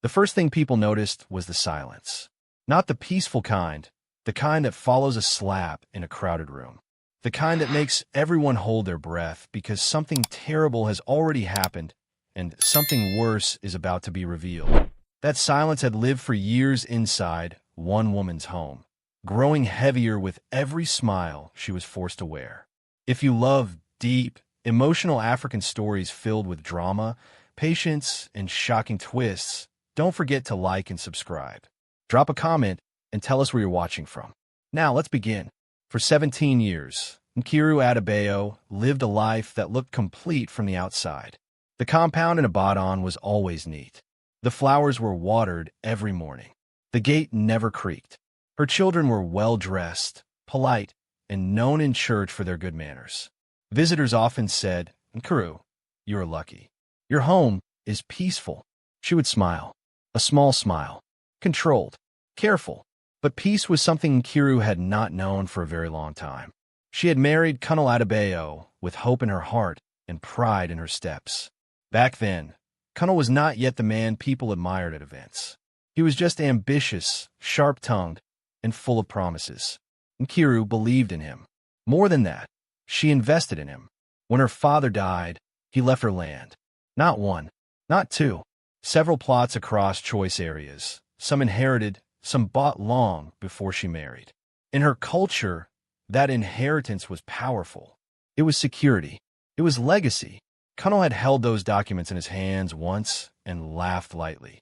The first thing people noticed was the silence. Not the peaceful kind, the kind that follows a slap in a crowded room. The kind that makes everyone hold their breath because something terrible has already happened and something worse is about to be revealed. That silence had lived for years inside one woman's home, growing heavier with every smile she was forced to wear. If you love deep, emotional African stories filled with drama, patience, and shocking twists, don't forget to like and subscribe. Drop a comment and tell us where you're watching from. Now, let's begin. For 17 years, Nkiru Adebayo lived a life that looked complete from the outside. The compound in Ibadan was always neat. The flowers were watered every morning. The gate never creaked. Her children were well-dressed, polite, and known in church for their good manners. Visitors often said, "Nkiru, you are lucky. Your home is peaceful." She would smile, a small smile, controlled, careful. But peace was something Nkiru had not known for a very long time. She had married Colonel Adebayo with hope in her heart and pride in her steps. Back then, Colonel was not yet the man people admired at events. He was just ambitious, sharp-tongued, and full of promises. Nkiru believed in him. More than that, she invested in him. When her father died, he left her land. Not one, not two, several plots across choice areas, some inherited, some bought long before she married. In her culture, that inheritance was powerful. It was security. It was legacy. Colonel had held those documents in his hands once and laughed lightly.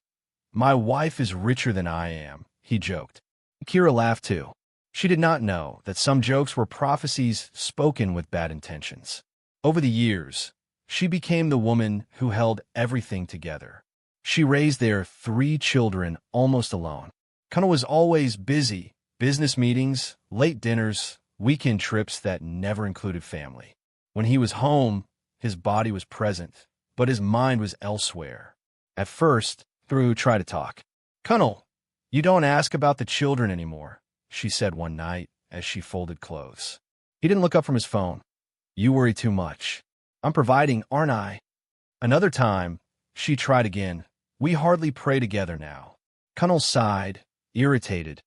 "My wife is richer than I am," he joked. Kira laughed too. She did not know that some jokes were prophecies spoken with bad intentions. Over the years, she became the woman who held everything together. She raised their 3 children almost alone. Colonel was always busy, business meetings, late dinners, weekend trips that never included family. When he was home, his body was present, but his mind was elsewhere. At first, Thru tried to talk. "Colonel, you don't ask about the children anymore," she said one night as she folded clothes. He didn't look up from his phone. "You worry too much. I'm providing, aren't I?" Another time, she tried again. "We hardly pray together now." Colonel sighed, irritated.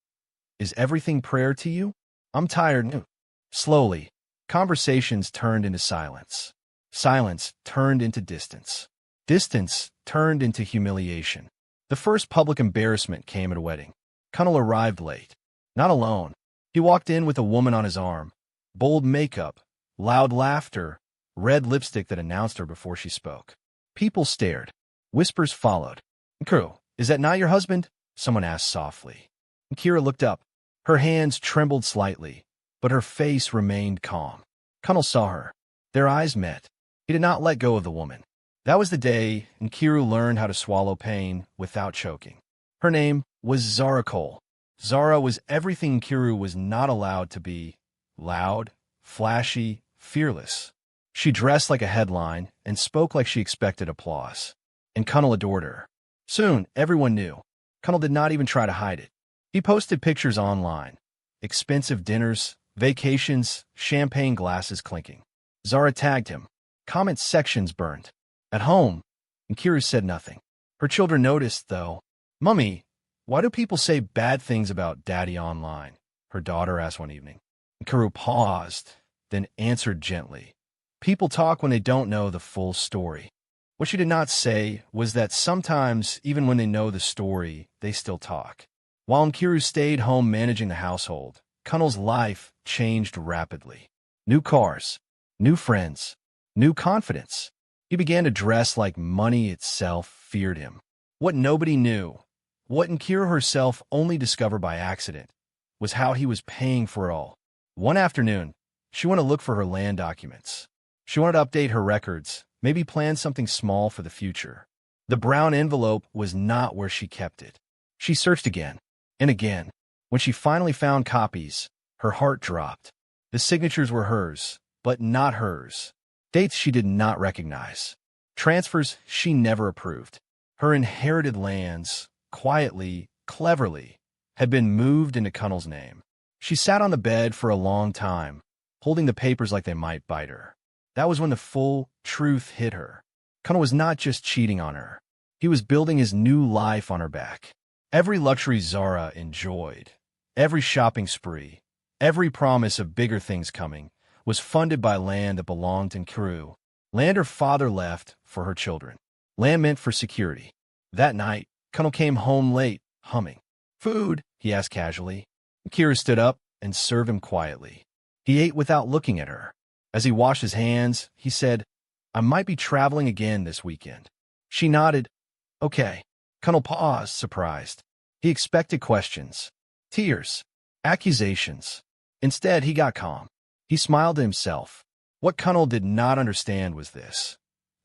"Is everything prayer to you? I'm tired." Slowly, conversations turned into silence. Silence turned into distance. Distance turned into humiliation. The first public embarrassment came at a wedding. Colonel arrived late. Not alone. He walked in with a woman on his arm. Bold makeup, loud laughter, red lipstick that announced her before she spoke. People stared. Whispers followed. "Nkiru, is that not your husband?" someone asked softly. Nkira looked up. Her hands trembled slightly, but her face remained calm. Colonel saw her. Their eyes met. He did not let go of the woman. That was the day Nkiru learned how to swallow pain without choking. Her name was Zara Cole. Zara was everything Nkiru was not allowed to be: loud, flashy, fearless. She dressed like a headline and spoke like she expected applause. And Colonel adored her. Soon, everyone knew. Colonel did not even try to hide it. He posted pictures online. Expensive dinners, vacations, champagne glasses clinking. Zara tagged him. Comment sections burned. At home, Nkiru said nothing. Her children noticed, though. "Mummy, why do people say bad things about Daddy online?" her daughter asked one evening. Nkiru paused, then answered gently. "People talk when they don't know the full story." What she did not say was that sometimes, even when they know the story, they still talk. While Nkiru stayed home managing the household, Colonel's life changed rapidly. New cars, new friends, new confidence. He began to dress like money itself feared him. What nobody knew, what Nkiru herself only discovered by accident, was how he was paying for it all. One afternoon, she went to look for her land documents. She wanted to update her records, maybe plan something small for the future. The brown envelope was not where she kept it. She searched again and again. When she finally found copies, her heart dropped. The signatures were hers, but not hers. Dates she did not recognize. Transfers she never approved. Her inherited lands, quietly, cleverly, had been moved into Colonel's name. She sat on the bed for a long time, holding the papers like they might bite her. That was when the full truth hit her. Colonel was not just cheating on her. He was building his new life on her back. Every luxury Zara enjoyed, every shopping spree, every promise of bigger things coming, was funded by land that belonged to Nkiru. Land her father left for her children. Land meant for security. That night, Kunal came home late, humming. "Food?" he asked casually. Nkiru stood up and served him quietly. He ate without looking at her. As he washed his hands, he said, "I might be traveling again this weekend." She nodded. "Okay." Kunal paused, surprised. He expected questions, tears, accusations. Instead, he got calm. He smiled to himself. What Kunal did not understand was this.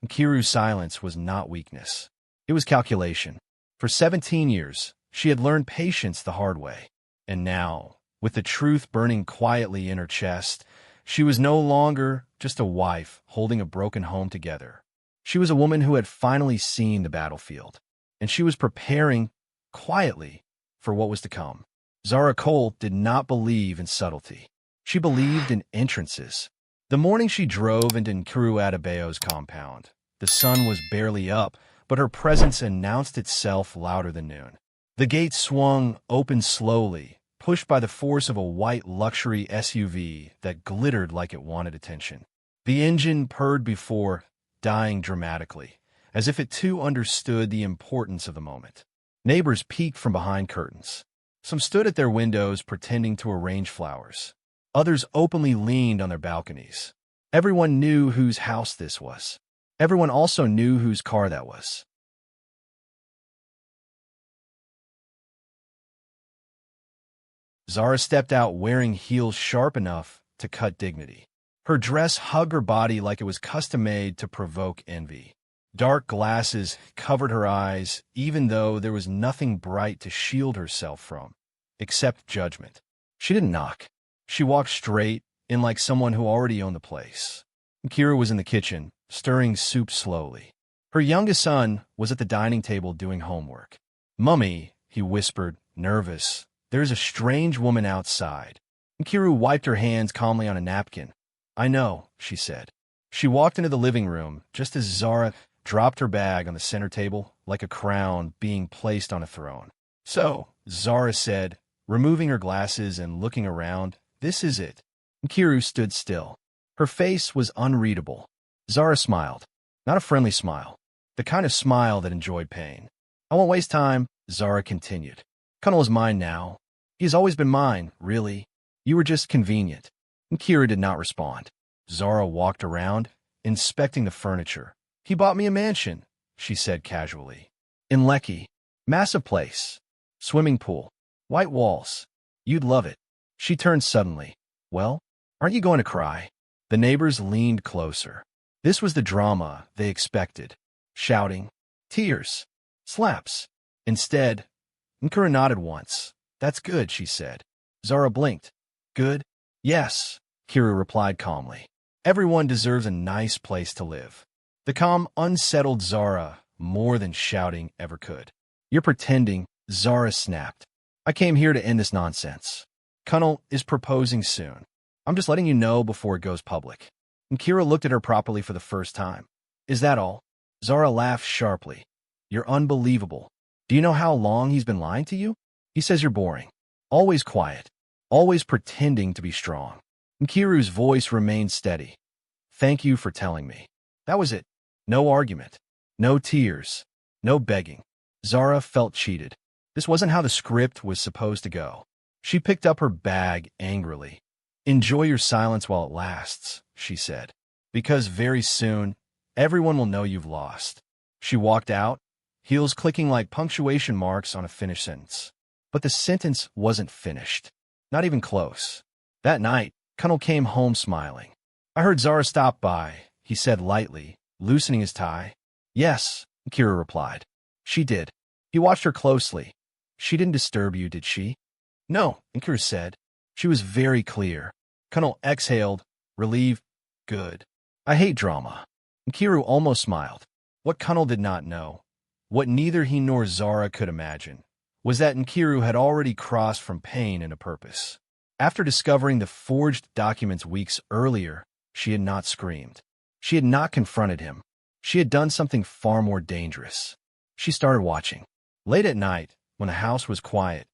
Nkiru's silence was not weakness. It was calculation. For 17 years, she had learned patience the hard way. And now, with the truth burning quietly in her chest, she was no longer just a wife holding a broken home together. She was a woman who had finally seen the battlefield, and she was preparing, quietly, for what was to come. Zara Cole did not believe in subtlety. She believed in entrances. The morning she drove into Nkiru Adebayo's compound, the sun was barely up, but her presence announced itself louder than noon. The gate swung open slowly, pushed by the force of a white luxury SUV that glittered like it wanted attention. The engine purred before, dying dramatically, as if it too understood the importance of the moment. Neighbors peeked from behind curtains. Some stood at their windows pretending to arrange flowers. Others openly leaned on their balconies. Everyone knew whose house this was. Everyone also knew whose car that was. Zara stepped out wearing heels sharp enough to cut dignity. Her dress hugged her body like it was custom-made to provoke envy. Dark glasses covered her eyes, even though there was nothing bright to shield herself from, except judgment. She didn't knock. She walked straight, in like someone who already owned the place. Nkiru was in the kitchen, stirring soup slowly. Her youngest son was at the dining table doing homework. "Mummy," he whispered, nervous, "there's a strange woman outside." Nkiru wiped her hands calmly on a napkin. "I know," she said. She walked into the living room, just as Zara dropped her bag on the center table, like a crown being placed on a throne. "So," Zara said, removing her glasses and looking around, "this is it." Nkiru stood still. Her face was unreadable. Zara smiled. Not a friendly smile. The kind of smile that enjoyed pain. "I won't waste time," Zara continued. "Kunal is mine now. He has always been mine, really. You were just convenient." Nkiru did not respond. Zara walked around, inspecting the furniture. "He bought me a mansion," she said casually. "In Lekki. Massive place. Swimming pool. White walls. You'd love it." She turned suddenly. "Well, aren't you going to cry?" The neighbors leaned closer. This was the drama they expected. Shouting. Tears. Slaps. Instead, Nkiru nodded once. "That's good," she said. Zara blinked. "Good?" "Yes," Nkiru replied calmly. "Everyone deserves a nice place to live." The calm unsettled Zara more than shouting ever could. "You're pretending," Zara snapped. "I came here to end this nonsense. Kunal is proposing soon. I'm just letting you know before it goes public." Nkiru looked at her properly for the first time. "Is that all?" Zara laughed sharply. "You're unbelievable. Do you know how long he's been lying to you? He says you're boring. Always quiet. Always pretending to be strong." Nkiru's voice remained steady. "Thank you for telling me." That was it. No argument. No tears. No begging. Zara felt cheated. This wasn't how the script was supposed to go. She picked up her bag angrily. "Enjoy your silence while it lasts," she said. "Because very soon, everyone will know you've lost." She walked out, heels clicking like punctuation marks on a finished sentence. But the sentence wasn't finished. Not even close. That night, Kunal came home smiling. "I heard Zara stop by," he said lightly, loosening his tie. "Yes," Nkiru replied. "She did." He watched her closely. "She didn't disturb you, did she?" "No," Nkiru said. She was very clear. Kunal exhaled, relieved. "Good. I hate drama." Nkiru almost smiled. What Kunal did not know, what neither he nor Zara could imagine, was that Nkiru had already crossed from pain into purpose. After discovering the forged documents weeks earlier, she had not screamed. She had not confronted him. She had done something far more dangerous. She started watching. Late at night, when the house was quiet,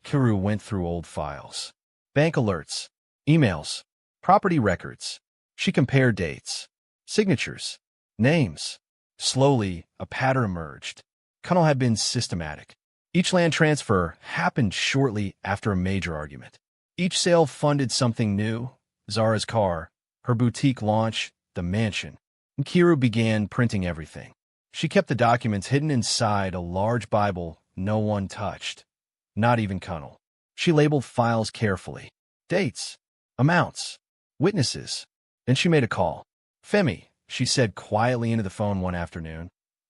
Kiru went through old files. Bank alerts, emails, property records. She compared dates, signatures, names. Slowly, a pattern emerged. Kunnel had been systematic. Each land transfer happened shortly after a major argument. Each sale funded something new: Zara's car, her boutique launch, the mansion. And Kiru began printing everything. She kept the documents hidden inside a large Bible no one touched, not even Kunnel. She labeled files carefully. Dates, amounts, witnesses. Then she made a call. "Femi," she said quietly into the phone one afternoon.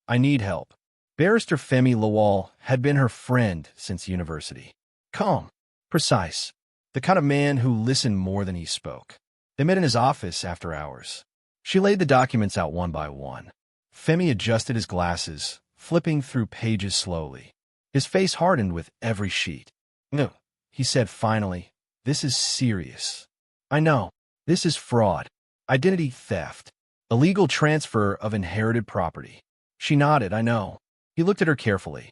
"I need help." Barrister Femi Lawal had been her friend since university. Calm, precise, the kind of man who listened more than he spoke. They met in his office after hours. She laid the documents out one by one. Femi adjusted his glasses, flipping through pages slowly. His face hardened with every sheet. "No," he said finally. "This is serious. I know. This is fraud. Identity theft. Illegal transfer of inherited property." She nodded. "I know." He looked at her carefully.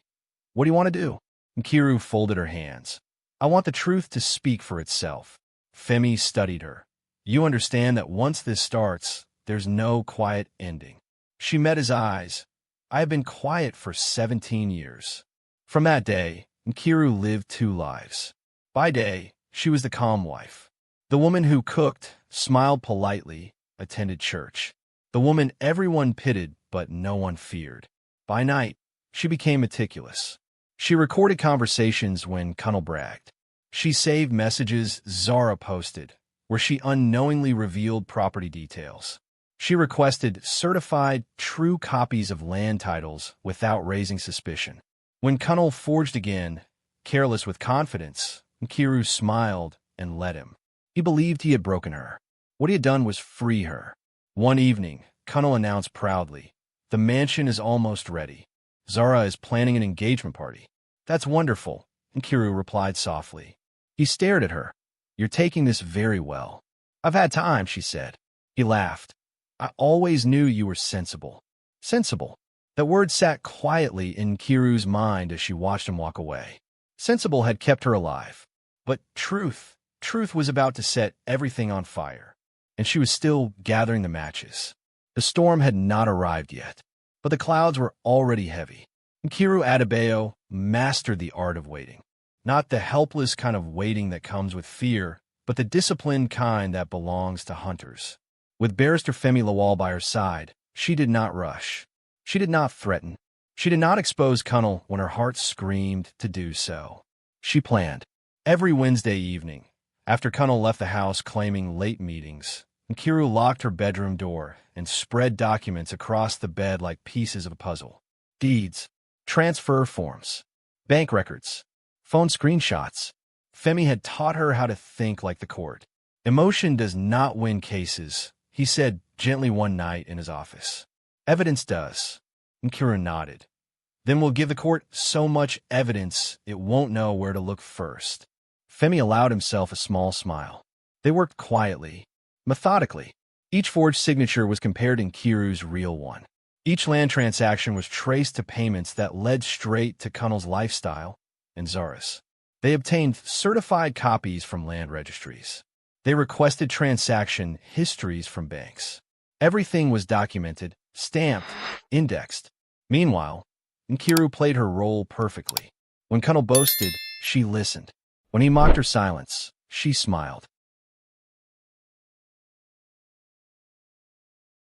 "What do you want to do?" Kiru folded her hands. "I want the truth to speak for itself." Femi studied her. "You understand that once this starts, there's no quiet ending." She met his eyes. "I have been quiet for 17 years. From that day, Kiru lived two lives. By day, she was the calm wife. The woman who cooked, smiled politely, attended church. The woman everyone pitied but no one feared. By night, she became meticulous. She recorded conversations when Kunnel bragged. She saved messages Zara posted, where she unknowingly revealed property details. She requested certified, true copies of land titles without raising suspicion. When Kunnel forged again, careless with confidence, Kiru smiled and let him. He believed he had broken her. What he had done was free her. One evening, Kunnel announced proudly, "The mansion is almost ready. Zara is planning an engagement party." "That's wonderful," Kiru replied softly. He stared at her. "You're taking this very well." "I've had time," she said. He laughed. "I always knew you were sensible." Sensible. That word sat quietly in Kiru's mind as she watched him walk away. Sensible had kept her alive. But truth was about to set everything on fire. And she was still gathering the matches. The storm had not arrived yet, but the clouds were already heavy. Kiru Adebayo mastered the art of waiting. Not the helpless kind of waiting that comes with fear, but the disciplined kind that belongs to hunters. With Barrister Femi Lawal by her side, she did not rush. She did not threaten. She did not expose Kunnel when her heart screamed to do so. She planned. Every Wednesday evening, after Kunnel left the house claiming late meetings, Kiru locked her bedroom door and spread documents across the bed like pieces of a puzzle. Deeds, transfer forms, bank records, phone screenshots. Femi had taught her how to think like the court. "Emotion does not win cases," he said gently one night in his office. "Evidence does." Kiru nodded. "Then we'll give the court so much evidence it won't know where to look first." Femi allowed himself a small smile. They worked quietly, methodically. Each forged signature was compared in Kiru's real one. Each land transaction was traced to payments that led straight to Kunnel's lifestyle and Zara's. They obtained certified copies from land registries. They requested transaction histories from banks. Everything was documented, stamped, indexed. Meanwhile, Kiru played her role perfectly. When Kunnel boasted, she listened. When he mocked her silence, she smiled.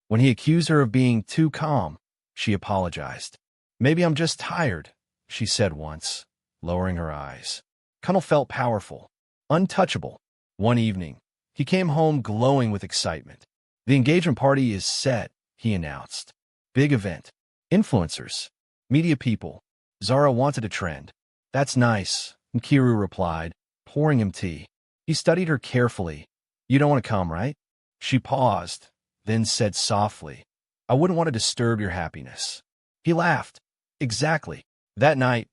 When he accused her of being too calm, she apologized. "Maybe I'm just tired," she said once, lowering her eyes. Kunnel felt powerful, untouchable. One evening, he came home glowing with excitement. "The engagement party is set," he announced. "Big event. Influencers. Media people. Zara wanted a trend." "That's nice," Kiru replied, pouring him tea. He studied her carefully. "You don't want to come, right?" She paused, then said softly, "I wouldn't want to disturb your happiness." He laughed. "Exactly." That night,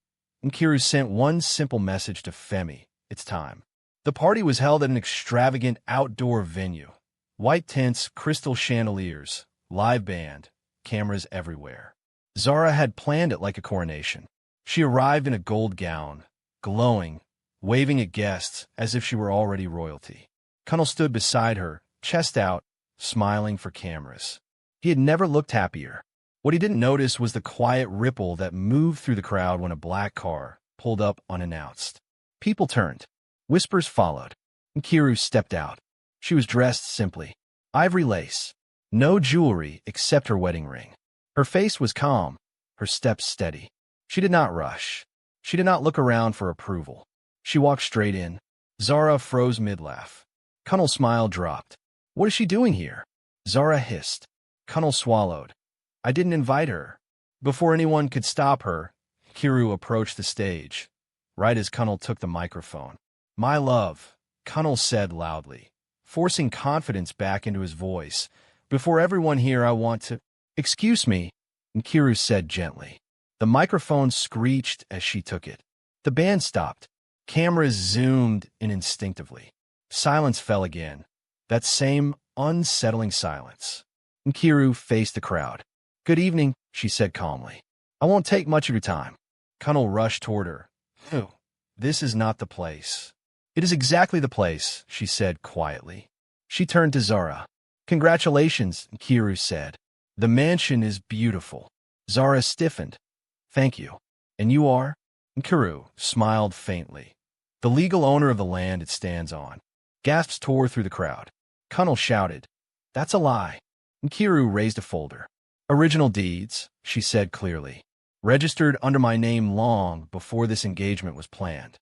Kiru sent one simple message to Femi. "It's time." The party was held at an extravagant outdoor venue. White tents, crystal chandeliers, live band, cameras everywhere. Zara had planned it like a coronation. She arrived in a gold gown, glowing, waving at guests as if she were already royalty. Connell stood beside her, chest out, smiling for cameras. He had never looked happier. What he didn't notice was the quiet ripple that moved through the crowd when a black car pulled up unannounced. People turned. Whispers followed. Nkiru stepped out. She was dressed simply. Ivory lace. No jewelry except her wedding ring. Her face was calm, her steps steady. She did not rush. She did not look around for approval. She walked straight in. Zara froze mid-laugh. Connell's smile dropped. What is she doing here? Zara hissed. Connell swallowed. I didn't invite her. Before anyone could stop her, Nkiru approached the stage, right as Connell took the microphone. My love, Connell said loudly, forcing confidence back into his voice. Before everyone here, I want to— Excuse me, Nkiru said gently. The microphone screeched as she took it. The band stopped. Cameras zoomed in instinctively. Silence fell again. That same unsettling silence. Nkiru faced the crowd. Good evening, she said calmly. I won't take much of your time. Connell rushed toward her. No, this is not the place. It is exactly the place, she said quietly. She turned to Zara. Congratulations, Nkiru said. The mansion is beautiful. Zara stiffened. Thank you. And you are? Nkiru smiled faintly. The legal owner of the land it stands on. Gasps tore through the crowd. Connell shouted. That's a lie. Nkiru raised a folder. Original deeds, she said clearly. Registered under my name long before this engagement was planned.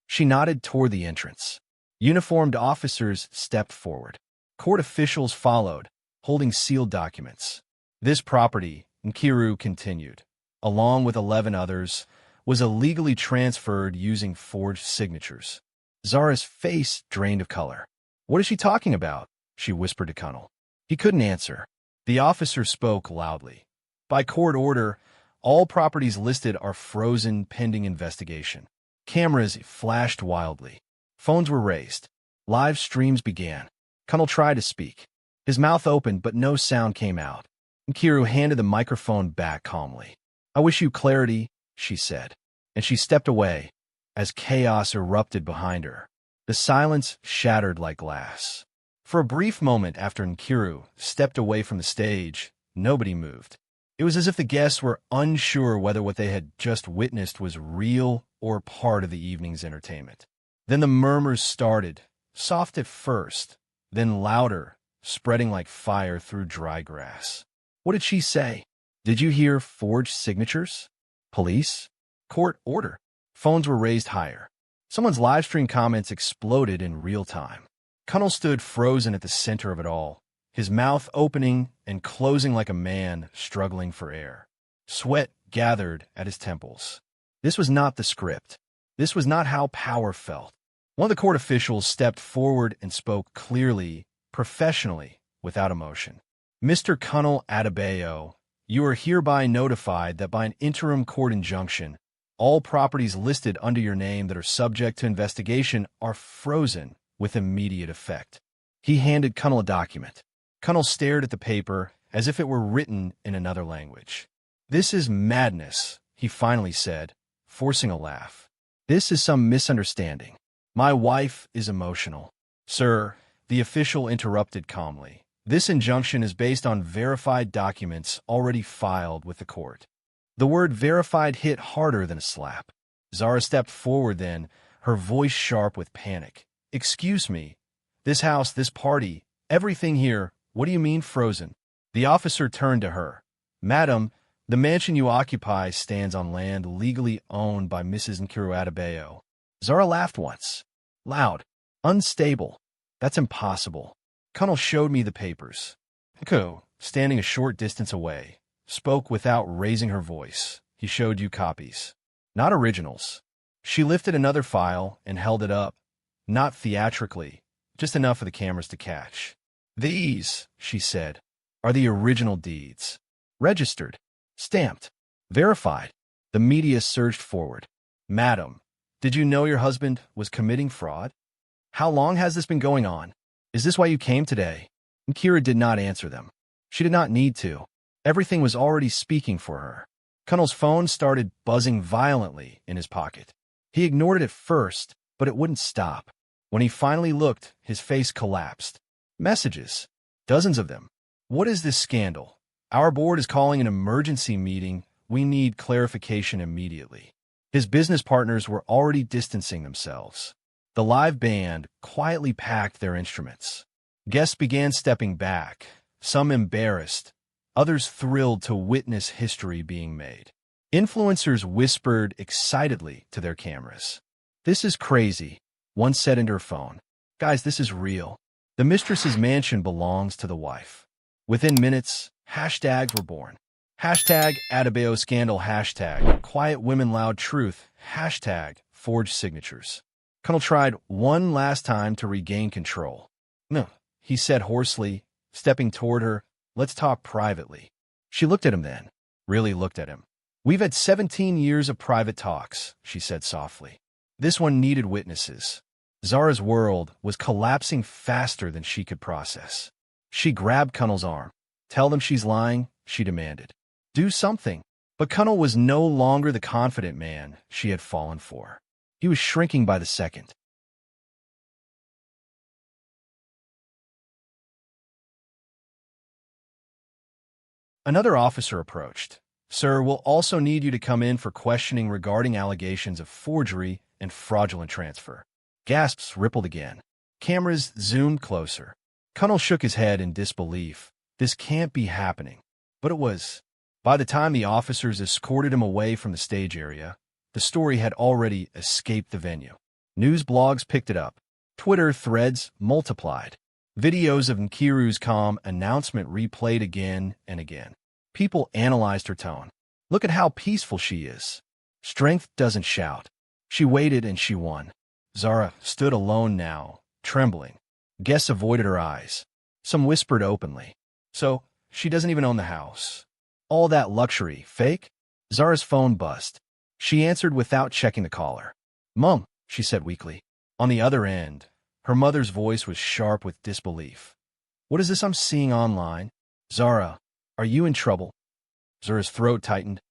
She nodded toward the entrance. Uniformed officers stepped forward. Court officials followed, holding sealed documents. This property, Nkiru continued, along with 11 others, was illegally transferred using forged signatures. Zara's face drained of color. What is she talking about? She whispered to Connell. He couldn't answer. The officer spoke loudly. By court order, all properties listed are frozen pending investigation. Cameras flashed wildly. Phones were raised. Live streams began. Connell tried to speak. His mouth opened, but no sound came out. Nkiru handed the microphone back calmly. I wish you clarity, she said. And she stepped away as chaos erupted behind her. The silence shattered like glass. For a brief moment after Nkiru stepped away from the stage, nobody moved. It was as if the guests were unsure whether what they had just witnessed was real or part of the evening's entertainment. Then the murmurs started, soft at first, then louder, spreading like fire through dry grass. What did she say? Did you hear forged signatures? Police? Court order? Phones were raised higher. Someone's live stream comments exploded in real time. Connell stood frozen at the center of it all, his mouth opening and closing like a man struggling for air. Sweat gathered at his temples. This was not the script. This was not how power felt. One of the court officials stepped forward and spoke clearly, professionally, without emotion. Mr. Connell Adebayo, you are hereby notified that by an interim court injunction, all properties listed under your name that are subject to investigation are frozen with immediate effect. He handed Connell a document. Connell stared at the paper as if it were written in another language. This is madness, he finally said, forcing a laugh. This is some misunderstanding. My wife is emotional. Sir, the official interrupted calmly. This injunction is based on verified documents already filed with the court. The word verified hit harder than a slap. Zara stepped forward then, her voice sharp with panic. Excuse me. This house, this party, everything here, what do you mean frozen? The officer turned to her. Madam, the mansion you occupy stands on land legally owned by Mrs. Nkiru Adebayo. Zara laughed once. Loud. Unstable. That's impossible. Connell showed me the papers. Nkiru, standing a short distance away, spoke without raising her voice. He showed you copies. Not originals. She lifted another file and held it up. Not theatrically, just enough for the cameras to catch. These, she said, are the original deeds. Registered. Stamped. Verified. The media surged forward. Madam, did you know your husband was committing fraud? How long has this been going on? Is this why you came today? Nkiru did not answer them. She did not need to. Everything was already speaking for her. Connell's phone started buzzing violently in his pocket. He ignored it at first, but it wouldn't stop. When he finally looked, his face collapsed. Messages. Dozens of them. What is this scandal? Our board is calling an emergency meeting. We need clarification immediately. His business partners were already distancing themselves. The live band quietly packed their instruments. Guests began stepping back, some embarrassed, others thrilled to witness history being made. Influencers whispered excitedly to their cameras. "This is crazy," one said into her phone. "Guys, this is real. The mistress's mansion belongs to the wife." Within minutes, hashtags were born. Hashtag Adebayo scandal, hashtag quiet women loud truth, hashtag forged signatures. Connell tried one last time to regain control. "No," he said hoarsely, stepping toward her. "Let's talk privately." She looked at him then, really looked at him. "We've had 17 years of private talks," she said softly. This one needed witnesses. Zara's world was collapsing faster than she could process. She grabbed Connell's arm. "Tell them she's lying," she demanded. "Do something." But Connell was no longer the confident man she had fallen for. He was shrinking by the second. Another officer approached. "Sir, we'll also need you to come in for questioning regarding allegations of forgery and fraudulent transfer." Gasps rippled again. Cameras zoomed closer. Connell shook his head in disbelief. This can't be happening. But it was. By the time the officers escorted him away from the stage area, the story had already escaped the venue. News blogs picked it up. Twitter threads multiplied. Videos of Nkiru's calm announcement replayed again and again. People analyzed her tone. "Look at how peaceful she is. Strength doesn't shout." She waited and she won. Zara stood alone now, trembling. Guests avoided her eyes. Some whispered openly. "So, she doesn't even own the house. All that luxury, fake?" Zara's phone buzzed. She answered without checking the caller. "Mom," she said weakly. On the other end, her mother's voice was sharp with disbelief. "What is this I'm seeing online? Zara, are you in trouble?" Zara's throat tightened.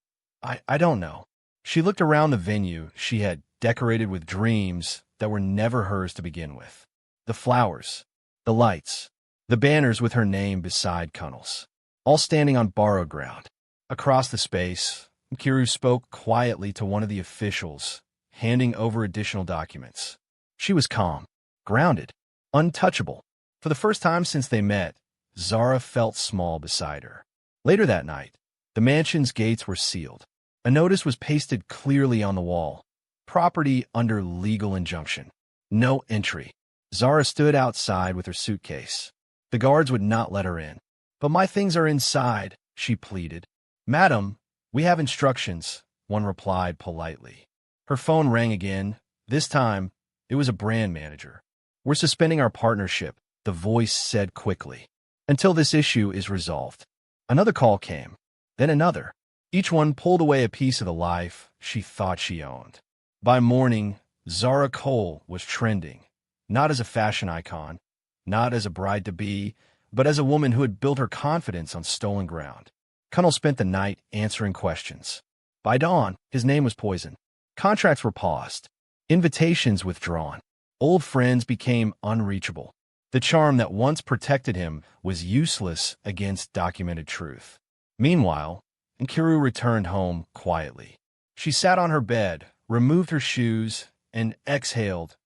I don't know." She looked around the venue she had decorated with dreams that were never hers to begin with. The flowers, the lights, the banners with her name beside Connell's, all standing on borrowed ground. Across the space, Nkiru spoke quietly to one of the officials, handing over additional documents. She was calm, grounded, untouchable. For the first time since they met, Zara felt small beside her. Later that night, the mansion's gates were sealed. A notice was pasted clearly on the wall. Property under legal injunction. No entry. Zara stood outside with her suitcase. The guards would not let her in. "But my things are inside," she pleaded. "Madam, we have instructions," one replied politely. Her phone rang again. This time, it was a brand manager. "We're suspending our partnership," the voice said quickly, "until this issue is resolved." Another call came, then another. Each one pulled away a piece of the life she thought she owned. By morning, Zara Cole was trending, not as a fashion icon, not as a bride-to-be, but as a woman who had built her confidence on stolen ground. Connell spent the night answering questions. By dawn, his name was poisoned. Contracts were paused. Invitations withdrawn. Old friends became unreachable. The charm that once protected him was useless against documented truth. Meanwhile, Nkiru returned home quietly. She sat on her bed, removed her shoes, and exhaled,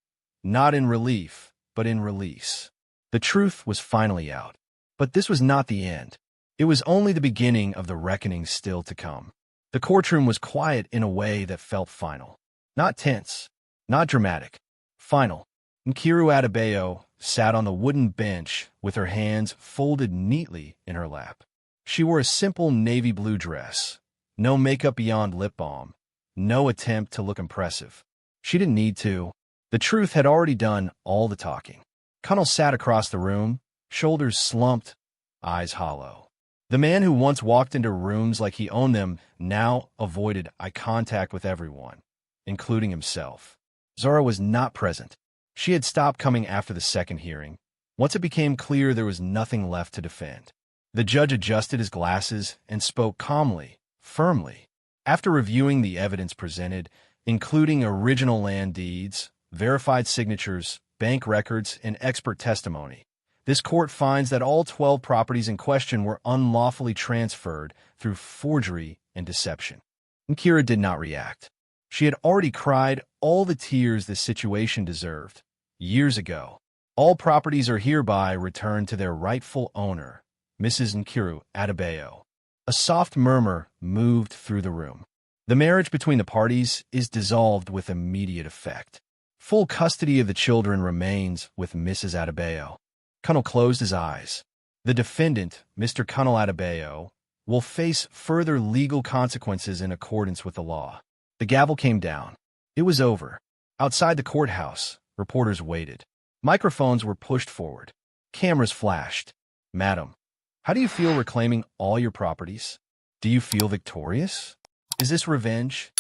not in relief, but in release. The truth was finally out. But this was not the end. It was only the beginning of the reckoning still to come. The courtroom was quiet in a way that felt final. Not tense, not dramatic. Final. Nkiru Adebayo sat on the wooden bench with her hands folded neatly in her lap. She wore a simple navy blue dress. No makeup beyond lip balm. No attempt to look impressive. She didn't need to. The truth had already done all the talking. Connell sat across the room, shoulders slumped, eyes hollow. The man who once walked into rooms like he owned them now avoided eye contact with everyone, including himself. Zara was not present. She had stopped coming after the second hearing. Once it became clear there was nothing left to defend. The judge adjusted his glasses and spoke calmly, firmly. After reviewing the evidence presented, including original land deeds, verified signatures, bank records, and expert testimony, this court finds that all 12 properties in question were unlawfully transferred through forgery and deception. Kira did not react. She had already cried all the tears this situation deserved. Years ago, all properties are hereby returned to their rightful owner, Mrs. Nkiru Adebayo. A soft murmur moved through the room. The marriage between the parties is dissolved with immediate effect. Full custody of the children remains with Mrs. Adebayo. Kunal closed his eyes. The defendant, Mr. Kunal Adebayo, will face further legal consequences in accordance with the law. The gavel came down. It was over. Outside the courthouse, reporters waited. Microphones were pushed forward. Cameras flashed. Madam, how do you feel reclaiming all your properties? Do you feel victorious? Is this revenge?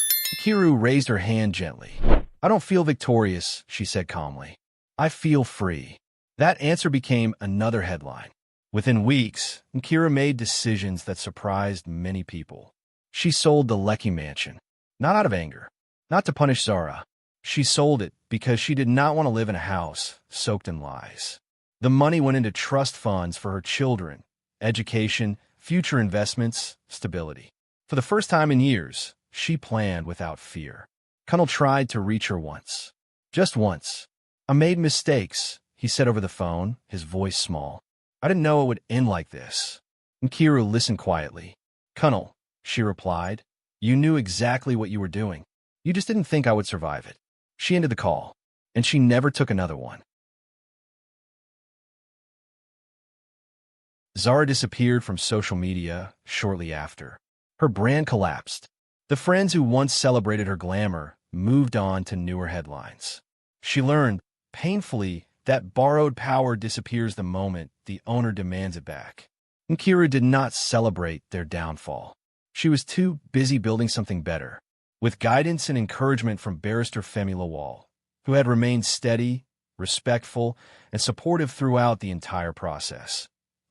Kiru raised her hand gently. I don't feel victorious, she said calmly. I feel free. That answer became another headline. Within weeks, Nkira made decisions that surprised many people. She sold the Lekki mansion, not out of anger, not to punish Zara. She sold it because she did not want to live in a house soaked in lies. The money went into trust funds for her children, education, future investments, stability. For the first time in years, she planned without fear. Kunal tried to reach her once. Just once. I made mistakes, he said over the phone, his voice small. I didn't know it would end like this. Nkiru listened quietly. Kunal, she replied, you knew exactly what you were doing. You just didn't think I would survive it. She ended the call, and she never took another one. Zara disappeared from social media shortly after. Her brand collapsed. The friends who once celebrated her glamour moved on to newer headlines. She learned, painfully, that borrowed power disappears the moment the owner demands it back. Nkiru did not celebrate their downfall. She was too busy building something better. With guidance and encouragement from Barrister Femi Lawal, who had remained steady, respectful, and supportive throughout the entire process,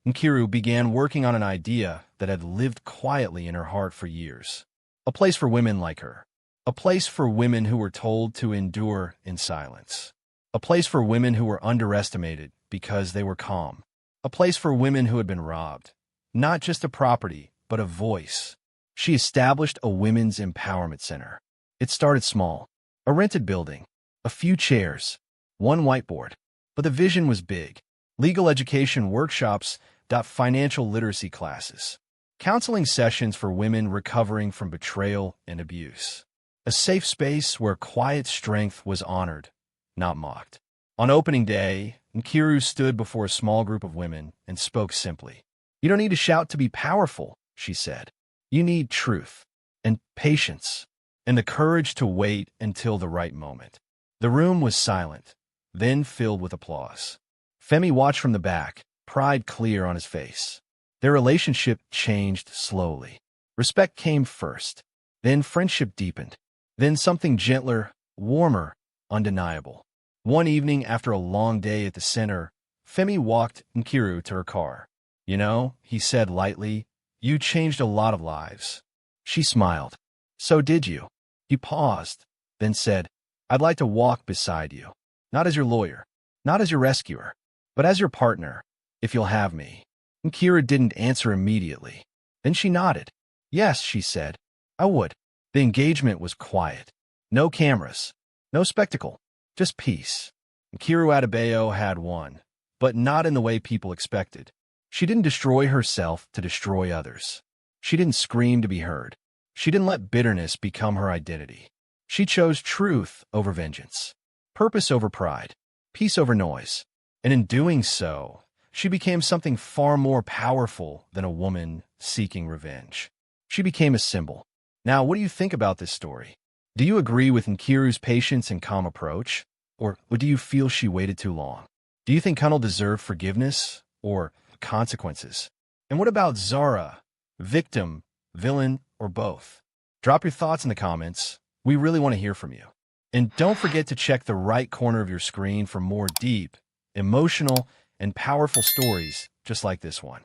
Nkiru began working on an idea that had lived quietly in her heart for years. A place for women like her. A place for women who were told to endure in silence. A place for women who were underestimated because they were calm. A place for women who had been robbed. Not just a property, but a voice. She established a women's empowerment center. It started small. A rented building. A few chairs. One whiteboard. But the vision was big. Legal education workshops, financial literacy classes. Counseling sessions for women recovering from betrayal and abuse. A safe space where quiet strength was honored, not mocked. On opening day, Nkiru stood before a small group of women and spoke simply. You don't need to shout to be powerful, she said. You need truth and patience and the courage to wait until the right moment. The room was silent, then filled with applause. Femi watched from the back, pride clear on his face. Their relationship changed slowly. Respect came first, then friendship deepened, then something gentler, warmer, undeniable. One evening after a long day at the center, Femi walked Nkiru to her car. You know, he said lightly, you changed a lot of lives. She smiled. So did you. He paused, then said, I'd like to walk beside you. Not as your lawyer, not as your rescuer, but as your partner, if you'll have me. Nkiru didn't answer immediately. Then she nodded. Yes, she said, I would. The engagement was quiet. No cameras, no spectacle, just peace. Nkiru Adebayo had won, but not in the way people expected. She didn't destroy herself to destroy others. She didn't scream to be heard. She didn't let bitterness become her identity. She chose truth over vengeance, purpose over pride, peace over noise. And in doing so, she became something far more powerful than a woman seeking revenge. She became a symbol. Now, what do you think about this story? Do you agree with Nkiru's patience and calm approach? Or do you feel she waited too long? Do you think Kunal deserved forgiveness or consequences? And what about Zara? Victim, villain, or both? Drop your thoughts in the comments. We really want to hear from you. And don't forget to check the right corner of your screen for more deep, emotional, and powerful stories just like this one.